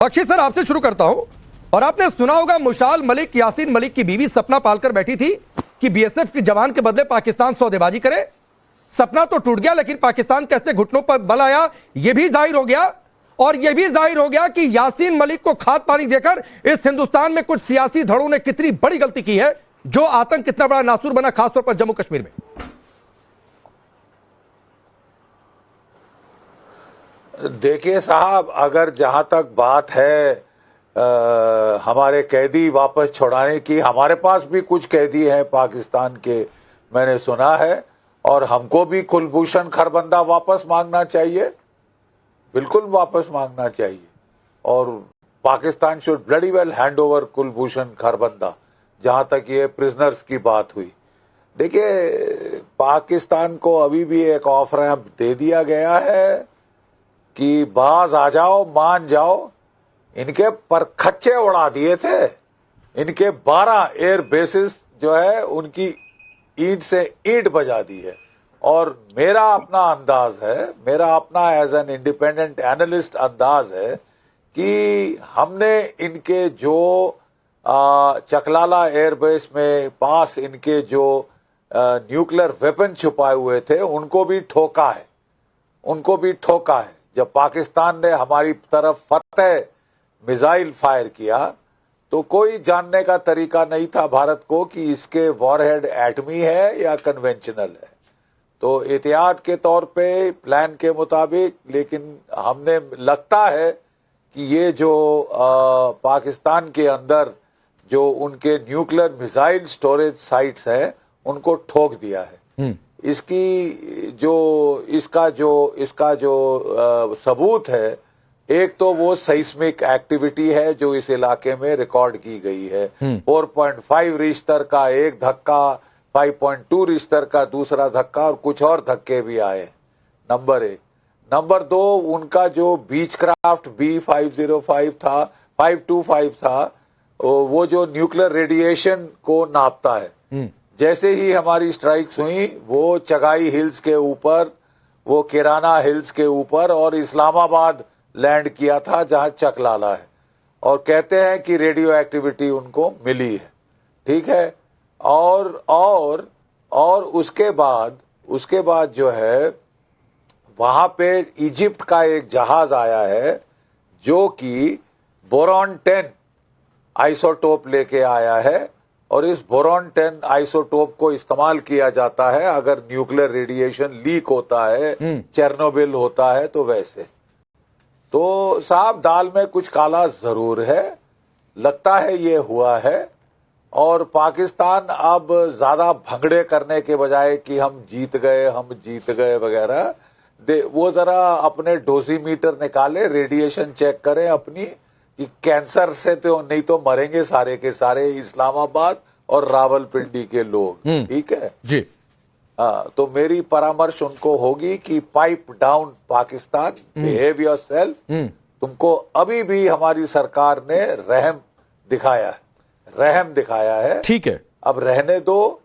Bakshi sir, आपसे शुरू करता हूं। और आपने सुना होगा मुशाल मलिक, यासीन मलिक की बीवी सपना पालकर बैठी थी कि बीएसएफ के जवान के बदले पाकिस्तान सौदेबाजी करे। सपना तो टूट गया, लेकिन पाकिस्तान कैसे घुटनों पर बल आया यह भी जाहिर हो गया। और यह भी जाहिर हो गया कि यासीन मलिक को खाद पानी देकर इस हिंदुस्तान में कुछ सियासी धड़ों ने कितनी बड़ी गलती की है, जो आतंक कितना बड़ा नासूर बना, खासतौर पर जम्मू कश्मीर में। देखिए साहब, अगर जहां तक बात है हमारे कैदी वापस छुड़ाने की, हमारे पास भी कुछ कैदी हैं पाकिस्तान के, मैंने सुना है, और हमको भी कुलभूषण खरबंदा वापस मांगना चाहिए, बिल्कुल वापस मांगना चाहिए। और Pakistan should bloody well hand over Kulbhushan Kharbanda, जहां तक ये प्रिजनर्स की बात हुई। देखिए, पाकिस्तान को अभी भी एक ऑफ रैंप दे दिया गया है कि बाज आ जाओ, मान जाओ। इनके परखच्चे उड़ा दिए थे, इनके 12 एयर बेसिस जो है उनकी ईंट से ईंट बजा दी है। और मेरा अपना अंदाज है, मेरा अपना एज एन इंडिपेंडेंट एनालिस्ट अंदाज है कि हमने इनके जो चकलाला एयरबेस में पास इनके जो न्यूक्लियर वेपन छुपाए हुए थे उनको भी ठोका है, उनको भी ठोका है। जब पाकिस्तान ने हमारी तरफ फतेह मिसाइल फायर किया तो कोई जानने का तरीका नहीं था भारत को कि इसके वॉरहेड एटमी है या कन्वेंशनल है। तो एहतियात के तौर पे प्लान के मुताबिक, लेकिन हमने लगता है कि ये जो पाकिस्तान के अंदर जो उनके न्यूक्लियर मिसाइल स्टोरेज साइट्स हैं उनको ठोक दिया है। इसका जो सबूत है, एक तो वो साइस्मिक एक्टिविटी है जो इस इलाके में रिकॉर्ड की गई है। 4.5 रिश्तर का एक धक्का, 5.2 रिश्तर का दूसरा धक्का, और कुछ और धक्के भी आए, नंबर 1। नंबर 2, उनका जो बीच क्राफ्ट B505 था, 525 था, वो जो न्यूक्लियर रेडिएशन को नापता है। जैसे ही हमारी स्ट्राइक्स हुई, वो चगाई हिल्स के ऊपर, वो किराना हिल्स के ऊपर और इस्लामाबाद लैंड किया था, जहां चकलाला है। और कहते हैं कि रेडियो एक्टिविटी उनको मिली है, ठीक है। और उसके बाद जो है वहां पे इजिप्ट का एक जहाज आया है जो कि बोरॉन 10 आइसोटोप लेके आया है, और इस बोरॉन 10 आइसोटोप को इस्तेमाल किया जाता है अगर न्यूक्लियर रेडिएशन लीक होता है, चेरनोबिल होता है तो वैसे। तो साहब, दाल में कुछ काला जरूर है, लगता है ये हुआ है। और पाकिस्तान अब ज्यादा भंगड़े करने के बजाय कि हम जीत गए वगैरह, वो जरा अपने डोसीमीटर निकाले, रेडिएशन चेक करें अपनी, कि कैंसर से तो नहीं तो मरेंगे सारे के सारे इस्लामाबाद और रावलपिंडी के लोग, ठीक है जी। तो मेरी परामर्श उनको होगी कि pipe down Pakistan, behave yourself. तुमको अभी भी हमारी सरकार ने रहम दिखाया है, ठीक है, अब रहने दो।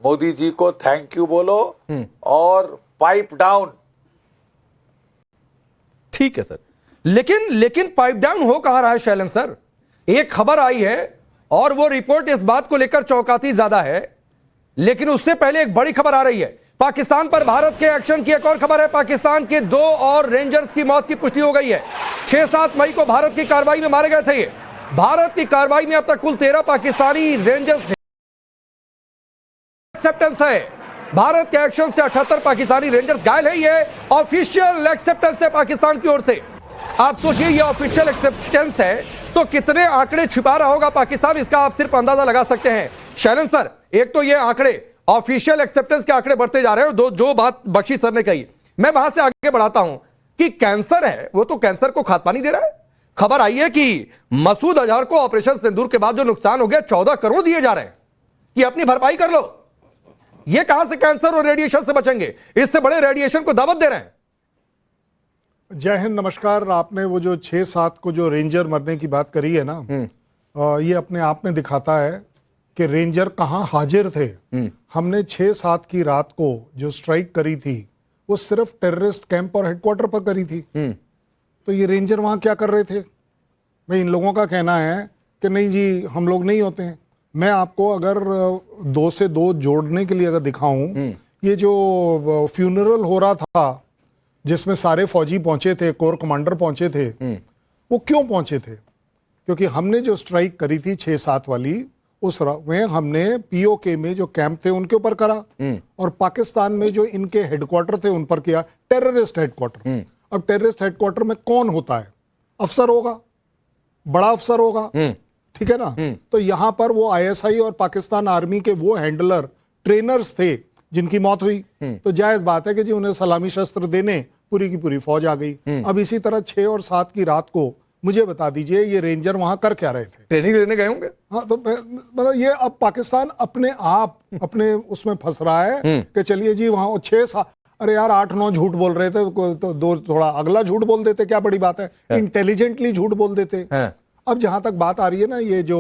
मोदी जी को थैंक यू बोलो और पाइप डाउन। ठीक है सर, लेकिन पाइप डाउन हो कहां रहा है शैलेंद्र सर? एक खबर आई है और वो रिपोर्ट इस बात को लेकर चौंकाती ज्यादा है, लेकिन उससे पहले एक बड़ी खबर आ रही है। पाकिस्तान पर भारत के एक्शन की एक और खबर है। पाकिस्तान के 2 और रेंजर्स की मौत की पुष्टि हो गई है। 6-7 मई को भारत की कार्रवाई में मारे गए थे ये। भारत की कार्रवाई में अब तक कुल 13 पाकिस्तानी रेंजर्स एक्सेप्टेंस है। भारत के एक्शन से 78 पाकिस्तानी रेंजर्स घायल है। ये ऑफिशियल एक्सेप्टेंस है पाकिस्तान की ओर से। आप सोचिए, ये ऑफिशियल एक्सेप्टेंस है तो कितने आंकड़े छिपा रहा होगा पाकिस्तान, इसका आप सिर्फ अंदाजा लगा सकते हैं। शैलेंद्र सर, एक तो ये आंकड़े, ऑफिशियल एक्सेप्टेंस के आंकड़े बढ़ते जा रहे हैं, और जो बात बख्शी सर ने कही, मैं वहां से आगे बढ़ाता हूं कि कैंसर है, वो तो कैंसर को खाद पानी दे रहा है। खबर आई है कि मसूद अजहर को ऑपरेशन सिंदूर के बाद जो नुकसान हो गया 14 करोड़ दिए जा रहे हैं कि अपनी भरपाई कर लो। ये कहां से कैंसर और रेडिएशन से बचेंगे? इससे बड़े रेडिएशन को दावत दे रहे हैं। जय हिंद, नमस्कार। आपने वो जो 6-7 को जो रेंजर मरने की बात करी है ना, ये अपने आप में दिखाता है कि रेंजर कहां हाजिर थे। हमने 6-7 की रात को जो स्ट्राइक करी थी वो सिर्फ टेररिस्ट कैंप और हेडक्वार्टर पर करी थी। तो ये रेंजर वहां क्या कर रहे थे? भाई इन लोगों का कहना है कि नहीं जी हम लोग नहीं होते हैं। मैं आपको अगर 2 से 2 जोड़ने के लिए अगर दिखाऊं, ये जो फ्यूनरल हो रहा था जिसमें सारे फौजी पहुंचे थे, कोर कमांडर पहुंचे थे, वो क्यों पहुंचे थे? क्योंकि हमने जो स्ट्राइक करी थी 6-7 वाली, उस में हमने पीओके में जो कैंप थे उनके ऊपर करा, और पाकिस्तान में जो इनके हेडक्वार्टर थे उन पर किया, टेररिस्ट हेडक्वार्टर। अब टेररिस्ट हेडक्वार्टर में कौन होता है? अफसर होगा, बड़ा अफसर होगा, ठीक है ना? तो यहां पर वो आईएसआई और पाकिस्तान आर्मी के वो हैंडलर, ट्रेनर्स थे जिनकी मौत हुई। तो जायज बात है कि जी उन्हें सलामी शस्त्र देने पूरी की पूरी फौज आ गई। अब इसी तरह 6 और 7 की रात को मुझे बता दीजिए ये रेंजर वहां कर क्या रहे थे? ट्रेनिंग लेने गए होंगे। हाँ, तो मतलब ये अब पाकिस्तान अपने आप अपने उसमें फंस रहा है कि चलिए जी वहां 6-7, अरे यार 8-9 झूठ बोल रहे थे तो 2 थोड़ा अगला झूठ बोल देते, क्या बड़ी बात है? इंटेलिजेंटली झूठ बोल देते। अब जहां तक बात आ रही है ना, ये जो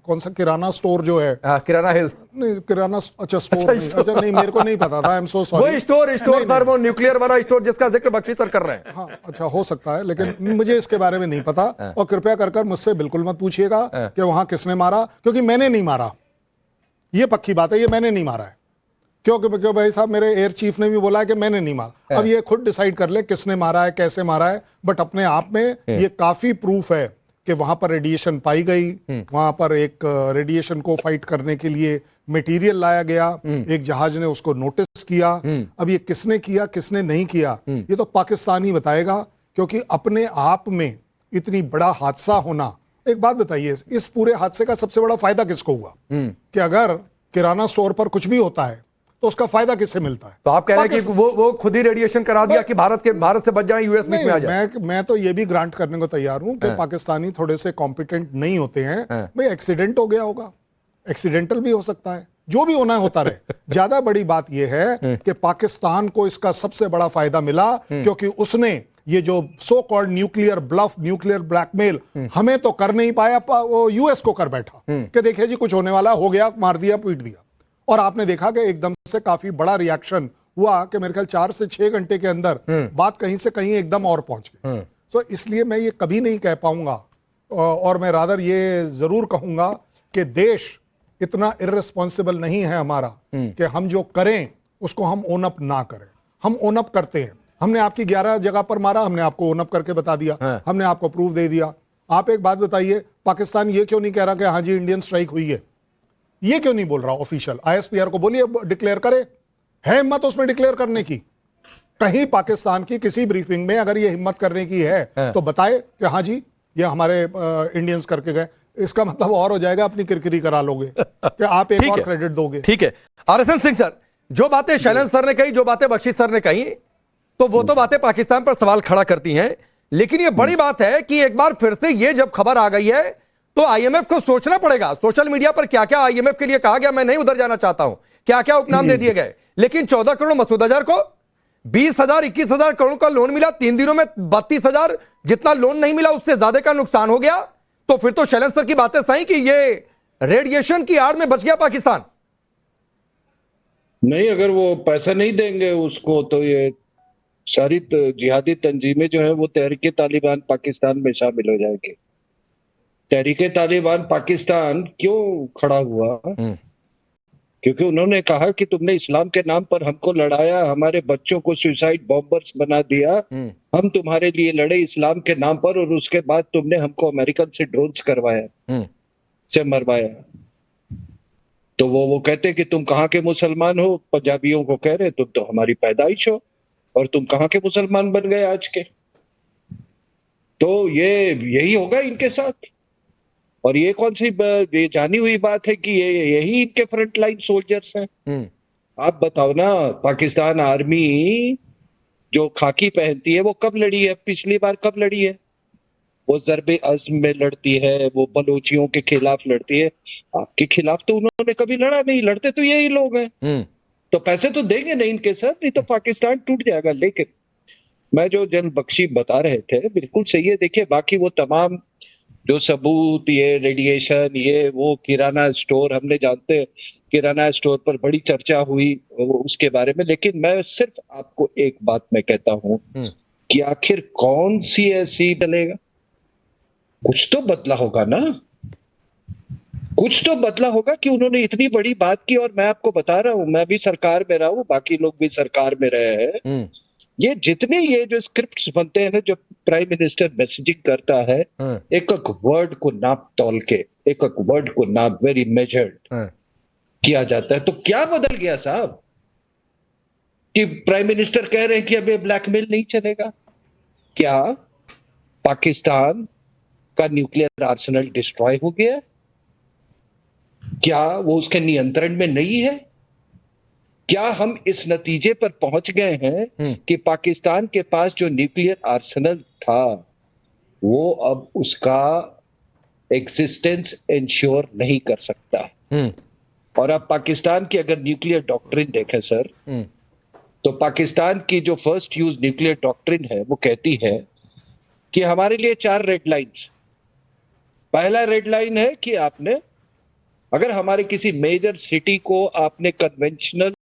कौन सा किराना स्टोर जो है, किराना हिल्स, नहीं किराना, अच्छा स्टोर नहीं, अच्छा नहीं मेरे को नहीं पता था, आई एम सो सॉरी। वो स्टोर सर, वो न्यूक्लियर वाला स्टोर जिसका जिक्र बख्शी सर कर रहे हैं। हाँ अच्छा हो सकता है, लेकिन मुझे इसके बारे में नहीं पता, और कृपया कर मुझसे बिल्कुल मत पूछिएगा कि वहां किसने मारा, क्योंकि मैंने नहीं मारा, ये पक्की बात है, ये मैंने नहीं मारा है। क्यों भाई साहब, मेरे एयर चीफ ने भी बोला है कि मैंने नहीं मारा। अब ये खुद डिसाइड कर ले किसने मारा है, कैसे मारा है, बट अपने आप में ये काफी प्रूफ है कि वहां पर रेडिएशन पाई गई, वहां पर एक रेडिएशन को फाइट करने के लिए मटेरियल लाया गया, एक जहाज ने उसको नोटिस किया। अब ये किसने किया किसने नहीं किया ये तो पाकिस्तान ही बताएगा, क्योंकि अपने आप में इतनी बड़ा हादसा होना। एक बात बताइए, इस पूरे हादसे का सबसे बड़ा फायदा किसको हुआ? कि अगर किराना स्टोर पर कुछ भी होता है तो उसका फायदा किससे मिलता है? तो आप कह रहे हैं कि वो खुद ही रेडिएशन करा दिया कि भारत से बच जाए, यूएस बीच में आ जाए। मैं तो ये भी ग्रांट करने को तैयार हूं कि पाकिस्तानी थोड़े से कॉम्पिटेंट नहीं होते हैं। भाई एक्सीडेंट हो गया होगा, एक्सीडेंटल भी हो सकता है, जो भी होना होता रहे। ज्यादा बड़ी बात यह है कि पाकिस्तान को इसका सबसे बड़ा फायदा मिला, क्योंकि उसने ये जो so called nuclear bluff, nuclear blackmail हमें तो कर नहीं पाया, वो यूएस को कर बैठा कि देखिए जी कुछ होने वाला, हो गया, मार दिया, पीट दिया। और आपने देखा कि एकदम से काफी बड़ा रिएक्शन हुआ कि मेरे ख्याल 4 से 6 घंटे के अंदर बात कहीं से कहीं एकदम और पहुंच गई। तो इसलिए मैं ये कभी नहीं कह पाऊंगा, और मैं रादर ये जरूर कहूंगा कि देश इतना इररिस्पॉन्सिबल नहीं है हमारा कि हम जो करें उसको हम ओन अप ना करें। हम ओन अप करते हैं। हमने आपकी 11 जगह पर मारा, हमने आपको ओन अप करके बता दिया, हमने आपको प्रूफ दे दिया। आप एक बात बताइए, पाकिस्तान ये क्यों नहीं कह रहा कि हाँ जी इंडियन स्ट्राइक हुई है? ये क्यों नहीं बोल रहा ऑफिशियल? आईएसपीआर को बोलिए डिक्लेयर करे, है हिम्मत उसमें डिक्लेयर करने की? कहीं पाकिस्तान की किसी ब्रीफिंग में अगर ये हिम्मत करने की है तो बताए कि हाँ जी ये हमारे इंडियंस करके गए। इसका मतलब और हो जाएगा अपनी किरकिरी करा लोगे कि आप एक और क्रेडिट दोगे। ठीक है आरएसएन सिंह सर, जो बातें शैलेंद्र सर ने कही, जो बातें बख्शी सर ने कही, तो वो तो बातें पाकिस्तान पर सवाल खड़ा करती हैं, लेकिन ये बड़ी बात है कि एक बार फिर से ये जब खबर आ गई है तो आईएमएफ को सोचना पड़ेगा। सोशल मीडिया पर क्या क्या आईएमएफ के लिए कहा गया, मैं नहीं उधर जाना चाहता हूं, क्या क्या उपनाम दे दिए गए, लेकिन 14 करोड़ मसूद अजहर को 20,000 21,000 करोड़ का लोन मिला, 3 दिनों में 32,000 जितना लोन नहीं मिला उससे ज्यादा का नुकसान हो गया। तो फिर तो शैलेंद्र सर की बातें सही कि ये रेडिएशन की आड़ में बच गया पाकिस्तान। नहीं, अगर वो पैसा नहीं देंगे उसको तो ये सारी जिहादी तंजीमें जो है वो तहरीके तालिबान पाकिस्तान में शामिल हो जाएगी। तहरीके तालिबान पाकिस्तान क्यों खड़ा हुआ? क्योंकि उन्होंने कहा कि तुमने इस्लाम के नाम पर हमको लड़ाया, हमारे बच्चों को सुसाइड बॉम्बर्स बना दिया, हम तुम्हारे लिए लड़े इस्लाम के नाम पर, और उसके बाद तुमने हमको अमेरिकन से ड्रोन्स करवाया, से मरवाया। तो वो कहते कि तुम कहाँ के मुसलमान हो? पंजाबियों को कह रहे तुम तो हमारी पैदाइश हो, और तुम कहाँ के मुसलमान बन गए आज के? तो यही होगा इनके साथ। और ये कौन सी ये जानी हुई बात है कि यही इनके फ्रंट लाइन सोल्जर्स हैं। आप बताओ ना, पाकिस्तान आर्मी जो खाकी पहनती है वो कब लड़ी है? पिछली बार कब लड़ी है? वो ज़रबे अज़्म में लड़ती है, वो बलोचियों के खिलाफ लड़ती है। आपके खिलाफ तो उन्होंने कभी लड़ा नहीं, लड़ते तो यही लोग हैं। तो पैसे तो देंगे नहीं इनके साथ, नहीं तो पाकिस्तान टूट जाएगा। लेकिन मैं जो जन बख्शी बता रहे थे बिल्कुल सही है। देखिए बाकी वो तमाम जो सबूत, ये रेडिएशन, ये वो किराना स्टोर, हमने जानते हैं किराना स्टोर पर बड़ी चर्चा हुई उसके बारे में। लेकिन मैं सिर्फ आपको एक बात मैं कहता हूं कि आखिर कौन सी ऐसी चलेगा कुछ तो बदला होगा ना, कुछ तो बदला होगा कि उन्होंने इतनी बड़ी बात की। और मैं आपको बता रहा हूं, मैं भी सरकार में रहा हूं, बाकी लोग भी सरकार में रहे हैं। ये जितने ये जो स्क्रिप्ट्स बनते हैं ना, जो प्राइम मिनिस्टर मैसेजिंग करता है, एक एक वर्ड को नाप तौल के, एक एक वर्ड को नाप वेरी मेजर्ड किया जाता है। तो क्या बदल गया साहब कि प्राइम मिनिस्टर कह रहे हैं कि अब ये ब्लैकमेल नहीं चलेगा? क्या पाकिस्तान का न्यूक्लियर आर्सेनल डिस्ट्रॉय हो गया? क्या वो उसके नियंत्रण में नहीं है? क्या हम इस नतीजे पर पहुंच गए हैं कि पाकिस्तान के पास जो न्यूक्लियर आर्सेनल था वो अब उसका एग्जिस्टेंस इंश्योर नहीं कर सकता? और अब पाकिस्तान की अगर न्यूक्लियर डॉक्ट्रिन देखें सर, तो पाकिस्तान की जो फर्स्ट यूज न्यूक्लियर डॉक्ट्रिन है वो कहती है कि हमारे लिए 4 रेड लाइंस। पहला रेड लाइन है कि आपने, अगर हमारे किसी मेजर सिटी को आपने कन्वेंशनल